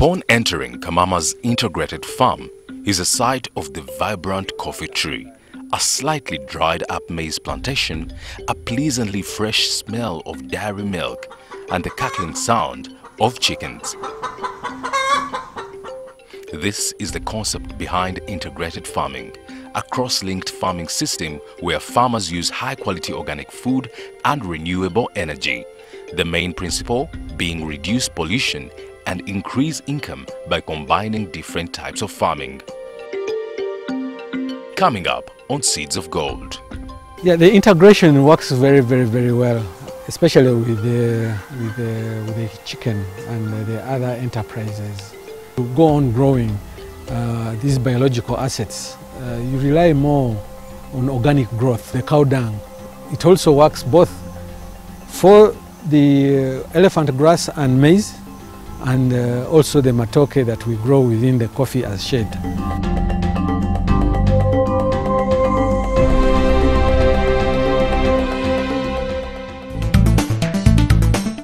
Upon entering Kamama's integrated farm is a sight of the vibrant coffee tree, a slightly dried up maize plantation, a pleasantly fresh smell of dairy milk, and the cackling sound of chickens. This is the concept behind integrated farming, a cross-linked farming system where farmers use high-quality organic food and renewable energy. The main principle being reduce pollution and increase income by combining different types of farming. Coming up on Seeds of Gold. Yeah, the integration works very well, especially with the chicken and the other enterprises. To go on growing these biological assets, you rely more on organic growth, the cow dung. It also works both for the elephant grass and maize, and also the matoke that we grow within the coffee as shade.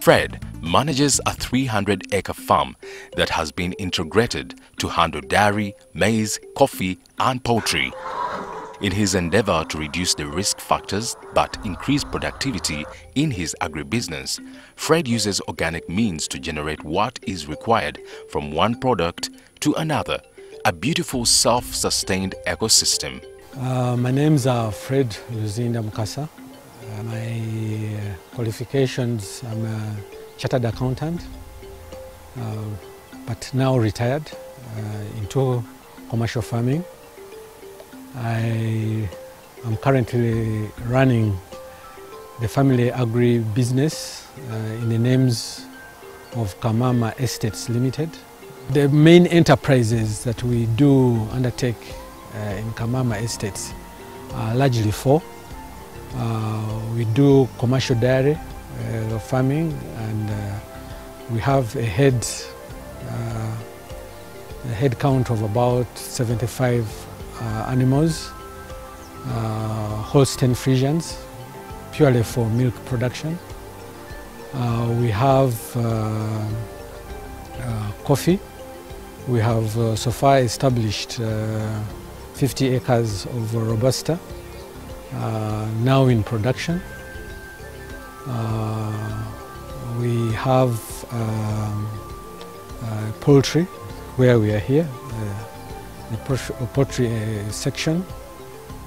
Fred manages a 300-acre farm that has been integrated to handle dairy, maize, coffee and poultry. In his endeavor to reduce the risk factors but increase productivity in his agribusiness, Fred uses organic means to generate what is required from one product to another, a beautiful self-sustained ecosystem. My name's Fred Luzinda Mukasa. My qualifications, I'm a chartered accountant, but now retired into commercial farming. I am currently running the family agri-business in the names of Kamama Estates Limited. The main enterprises that we do undertake in Kamama Estates are largely four. We do commercial dairy farming, and we have a head count of about 75 animals, Holstein Friesians, purely for milk production. We have coffee. We have so far established 50 acres of Robusta, now in production. We have poultry, where we are here, the poultry section,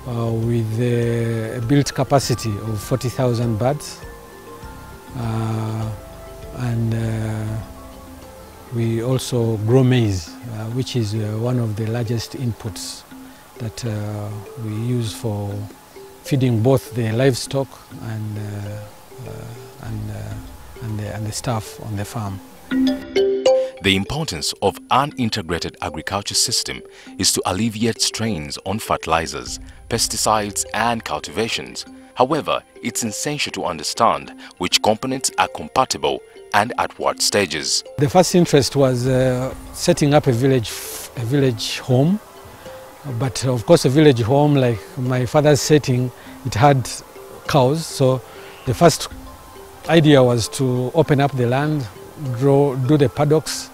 with a built capacity of 40,000 birds. And we also grow maize, which is one of the largest inputs that we use for feeding both the livestock and the staff on the farm. The importance of an integrated agriculture system is to alleviate strains on fertilizers, pesticides and cultivations. However, it's essential to understand which components are compatible and at what stages. The first interest was setting up a village home. But of course, a village home, like my father's setting, it had cows. So the first idea was to open up the land, do the paddocks,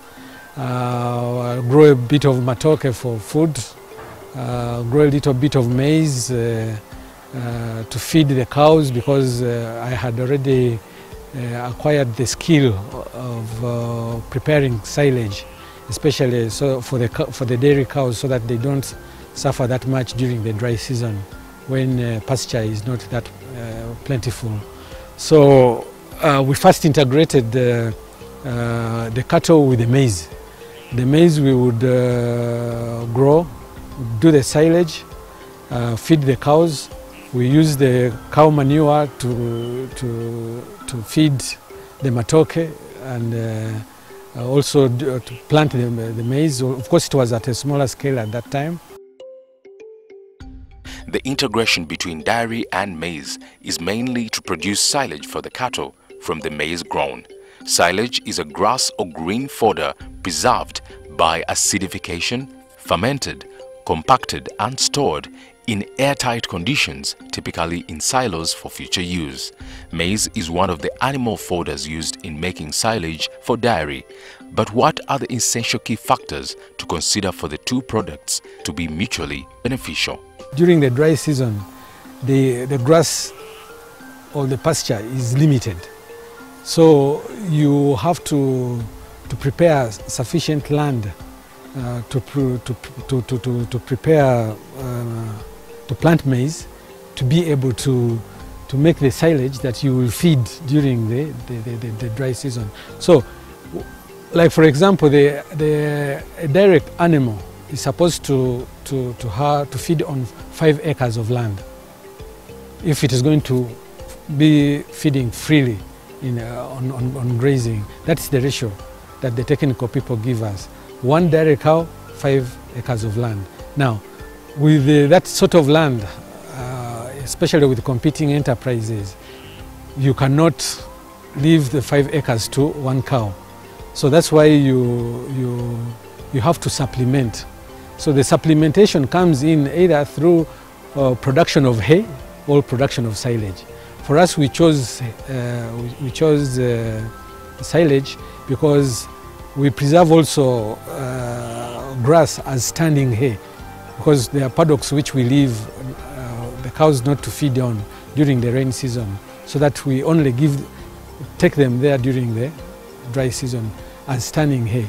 grow a bit of matoke for food, grow a little bit of maize to feed the cows, because I had already acquired the skill of preparing silage, especially so for the dairy cows, so that they don't suffer that much during the dry season when pasture is not that plentiful. So we first integrated the cattle with the maize. The maize we would grow, do the silage, feed the cows. We use the cow manure to feed the matoke, and also to plant the maize. Of course, it was at a smaller scale at that time. The integration between dairy and maize is mainly to produce silage for the cattle from the maize grown. Silage is a grass or green fodder preserved by acidification, fermented, compacted and stored in airtight conditions, typically in silos for future use. Maize is one of the animal fodders used in making silage for dairy. But what are the essential key factors to consider for the two products to be mutually beneficial? During the dry season, the grass or the pasture is limited. So you have to prepare sufficient land to prepare to plant maize, to be able to make the silage that you will feed during the dry season. So, like for example, a direct animal is supposed to feed on 5 acres of land. If it is going to be feeding freely on grazing, that's the ratio that the technical people give us. 1 direct cow, 5 acres of land. Now, with that sort of land, especially with competing enterprises, you cannot leave the 5 acres to 1 cow. So that's why you have to supplement. So the supplementation comes in either through production of hay or production of silage. For us, we chose silage because we preserve also grass as standing hay, because there are paddocks which we leave the cows not to feed on during the rain season, so that we only take them there during the dry season as standing hay.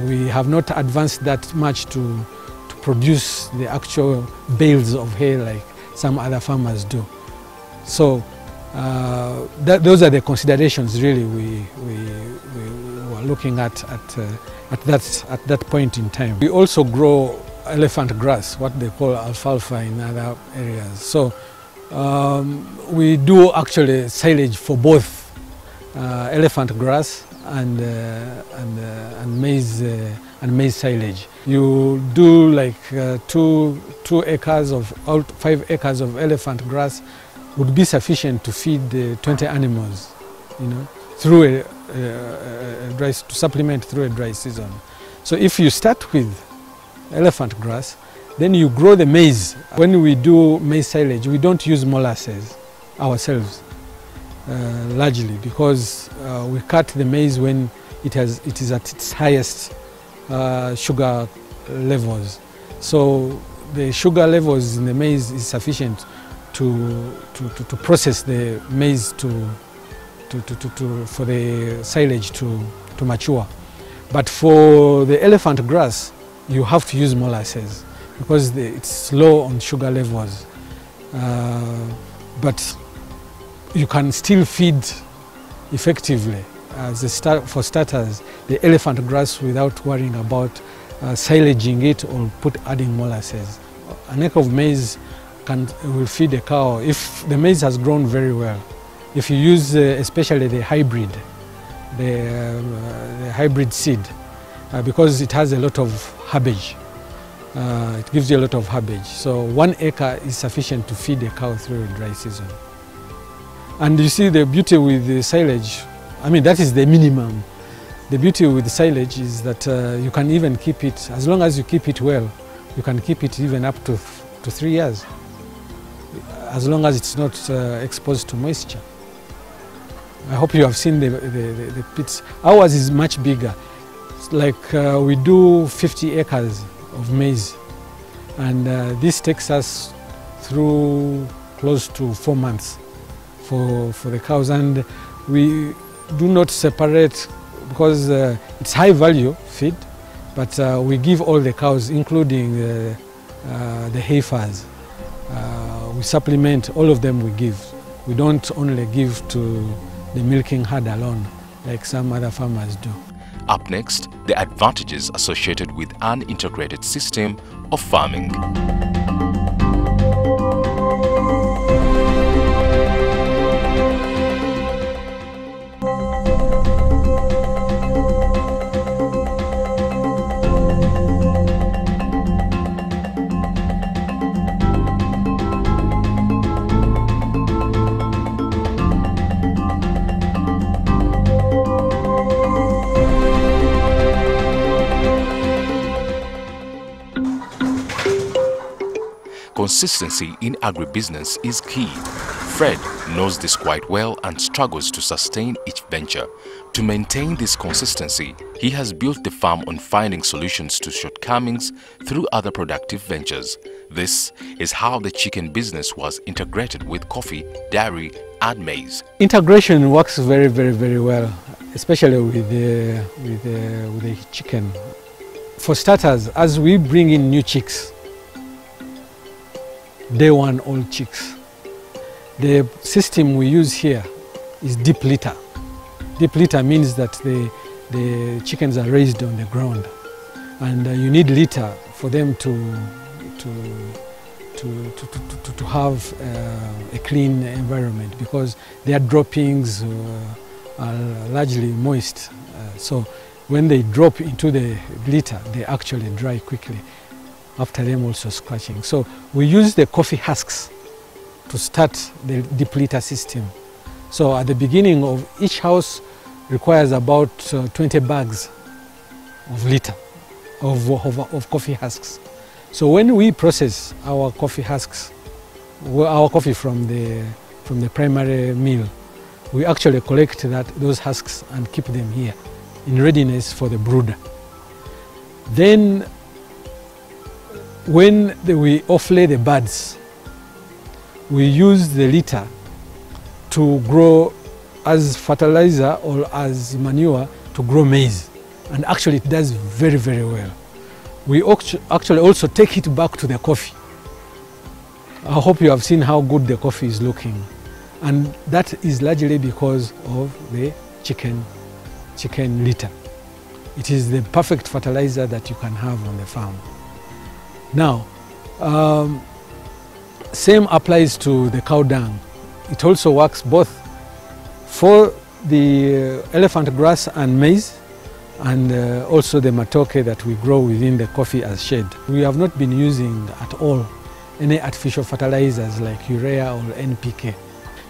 We have not advanced that much to produce the actual bales of hay like some other farmers do. So those are the considerations really we were looking at that point in time. We also grow elephant grass, what they call alfalfa in other areas. So we do actually silage for both elephant grass and maize silage. You do like 5 acres of elephant grass would be sufficient to feed 20 animals, through to supplement through a dry season. So if you start with elephant grass, then you grow the maize. When we do maize silage, we don't use molasses ourselves, largely because we cut the maize when it is at its highest sugar levels. So the sugar levels in the maize is sufficient to process the maize for the silage to mature. But for the elephant grass, you have to use molasses because it's low on sugar levels. But you can still feed effectively, for starters, the elephant grass without worrying about silaging it or adding molasses. An acre of maize will feed a cow if the maize has grown very well. If you use especially the hybrid seed, because it has a lot of herbage, it gives you a lot of herbage. So 1 acre is sufficient to feed a cow through a dry season. And you see the beauty with the silage, that is the minimum. The beauty with the silage is that you can even keep it, as long as you keep it well, you can keep it even up to 3 years, as long as it's not exposed to moisture. I hope you have seen the pits. Ours is much bigger. It's like we do 50 acres of maize, and this takes us through close to 4 months for the cows. And we do not separate because it's high value feed, but we give all the cows, including the heifers. We supplement all of them. We give. We don't only give to the milking herd alone like some other farmers do. Up next, the advantages associated with an integrated system of farming. Consistency in agribusiness is key. Fred knows this quite well and struggles to sustain each venture. To maintain this consistency, he has built the farm on finding solutions to shortcomings through other productive ventures. This is how the chicken business was integrated with coffee, dairy and maize. Integration works very, very, very well, especially with the chicken. For starters, as we bring in new chicks, day one old chicks, the system we use here is deep litter. Deep litter means that the chickens are raised on the ground, and you need litter for them to have a clean environment, because their droppings are largely moist. So when they drop into the litter, they actually dry quickly, after them also scratching. So we use the coffee husks to start the deep litter system. So at the beginning of each house requires about 20 bags of litter of coffee husks. So when we process our coffee husks, our coffee from the primary mill, we actually collect those husks and keep them here in readiness for the brooder. Then when we offlay the buds, we use the litter to grow as fertilizer or as manure to grow maize, and actually it does very, very well. We actually also take it back to the coffee. I hope you have seen how good the coffee is looking, and that is largely because of the chicken litter. It is the perfect fertilizer that you can have on the farm. Now, same applies to the cow dung. It also works both for the elephant grass and maize, and also the matoke that we grow within the coffee as shade. We have not been using at all any artificial fertilizers like urea or NPK.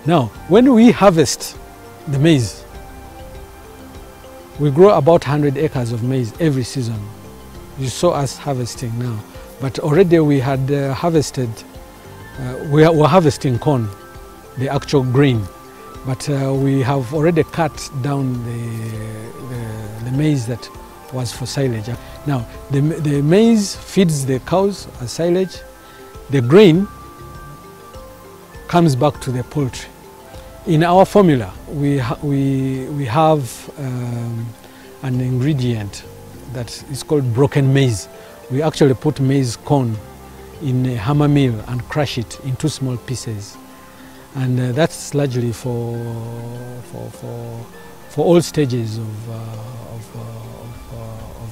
Now, when we harvest the maize, we grow about 100 acres of maize every season. You saw us harvesting now, but already we had harvested, we were harvesting corn, the actual grain, but we have already cut down the maize that was for silage. Now, the maize feeds the cows as silage. The grain comes back to the poultry. In our formula, we have an ingredient that is called broken maize. We actually put maize corn in a hammer mill and crush it into small pieces, and that's largely for all stages of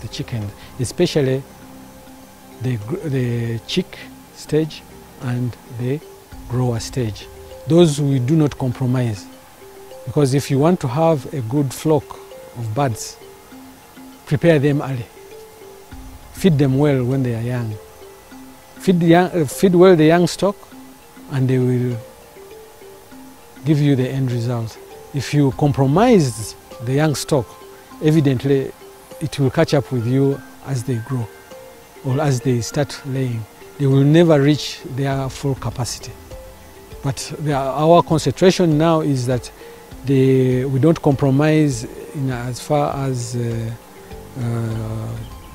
the chicken, especially the chick stage and the grower stage. Those we do not compromise, because if you want to have a good flock of birds, prepare them early. Feed them well when they are young. Feed well the young stock, and they will give you the end result. If you compromise the young stock, evidently it will catch up with you as they grow or as they start laying. They will never reach their full capacity. But our concentration now is that we don't compromise as far as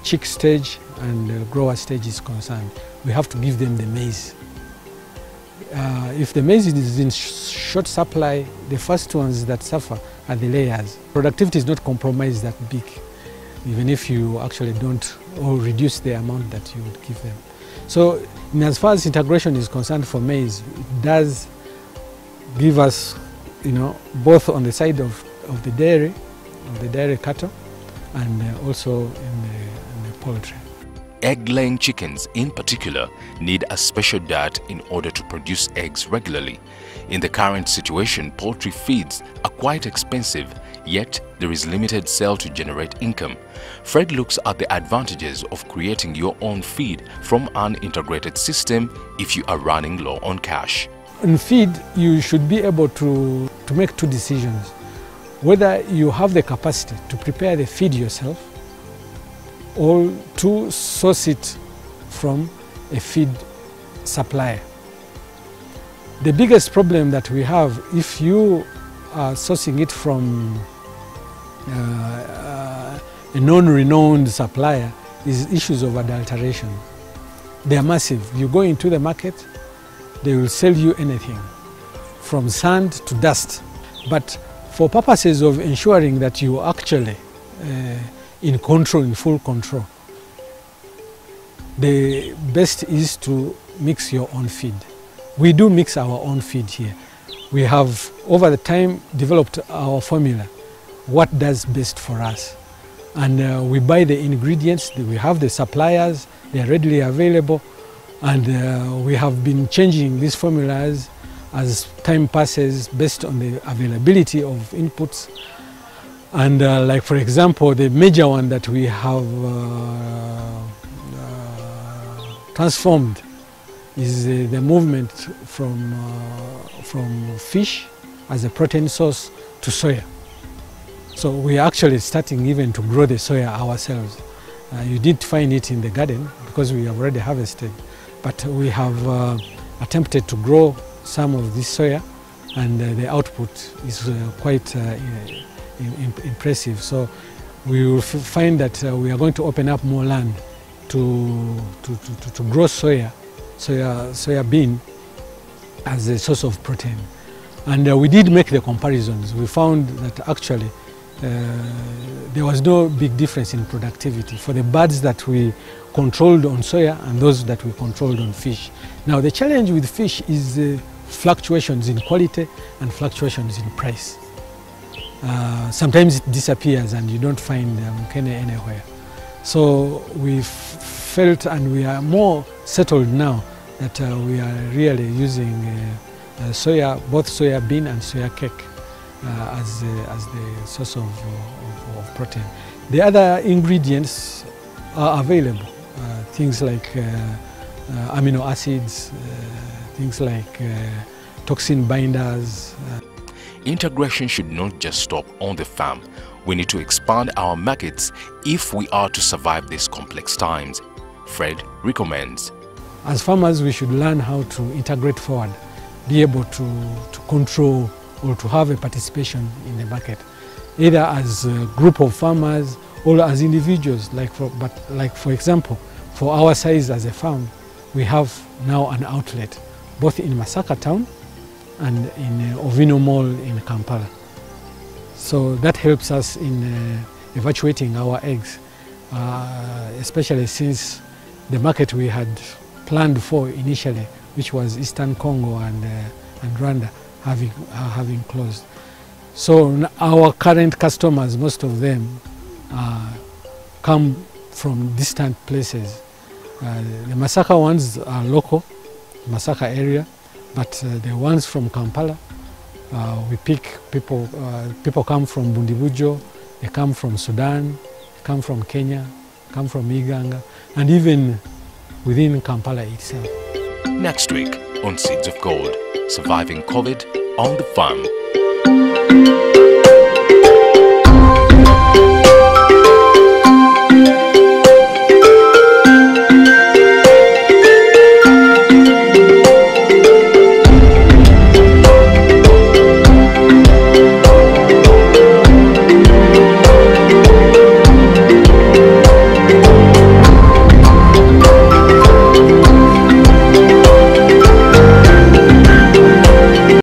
chick stage and grower stage is concerned. We have to give them the maize. If the maize is in short supply, the first ones that suffer are the layers. Productivity is not compromised that big, even if you actually don't or reduce the amount that you would give them. So as far as integration is concerned for maize, it does give us, both on the side of the dairy cattle, and also in the poultry. Egg-laying chickens in particular need a special diet in order to produce eggs regularly. In the current situation, poultry feeds are quite expensive, yet there is limited sale to generate income. Fred looks at the advantages of creating your own feed from an integrated system if you are running low on cash. In feed, you should be able to make two decisions: whether you have the capacity to prepare the feed yourself, or to source it from a feed supplier. The biggest problem that we have, if you are sourcing it from a non-renowned supplier, is issues of adulteration. They are massive. You go into the market, they will sell you anything, from sand to dust. But for purposes of ensuring that you are actually in control, in full control, the best is to mix your own feed. We do mix our own feed here. We have, over the time, developed our formula, what does best for us. And we buy the ingredients, we have the suppliers, they are readily available, and we have been changing these formulas as time passes based on the availability of inputs. And like for example, the major one that we have transformed is the movement from fish as a protein source to soya. So we are actually starting even to grow the soya ourselves. You didn't find it in the garden because we have already harvested, but we have attempted to grow some of this soya, and the output is quite impressive. So we will find that we are going to open up more land to grow soya bean as a source of protein. And we did make the comparisons. We found that actually there was no big difference in productivity for the birds that we controlled on soya and those that we controlled on fish. Now the challenge with fish is fluctuations in quality and fluctuations in price. Sometimes it disappears and you don't find mkene anywhere. So we felt, and we are more settled now, that we are really using soya, both soya bean and soya cake as the source of protein. The other ingredients are available, things like amino acids, things like toxin binders. Integration should not just stop on the farm. We need to expand our markets if we are to survive these complex times. Fred recommends. As farmers, we should learn how to integrate forward, be able to control or to have a participation in the market, either as a group of farmers or as individuals. Like for example, for our size as a farm, we have now an outlet, both in Masaka town and in Ovino Mall in Kampala. So that helps us in evacuating our eggs, especially since the market we had planned for initially, which was Eastern Congo and Rwanda, having closed. So our current customers, most of them come from distant places. The Masaka ones are local, Masaka area, but the ones from Kampala, we pick people. People come from Bundibujo, they come from Sudan, they come from Kenya, come from Iganga, and even within Kampala itself. Next week on Seeds of Gold, surviving COVID on the farm.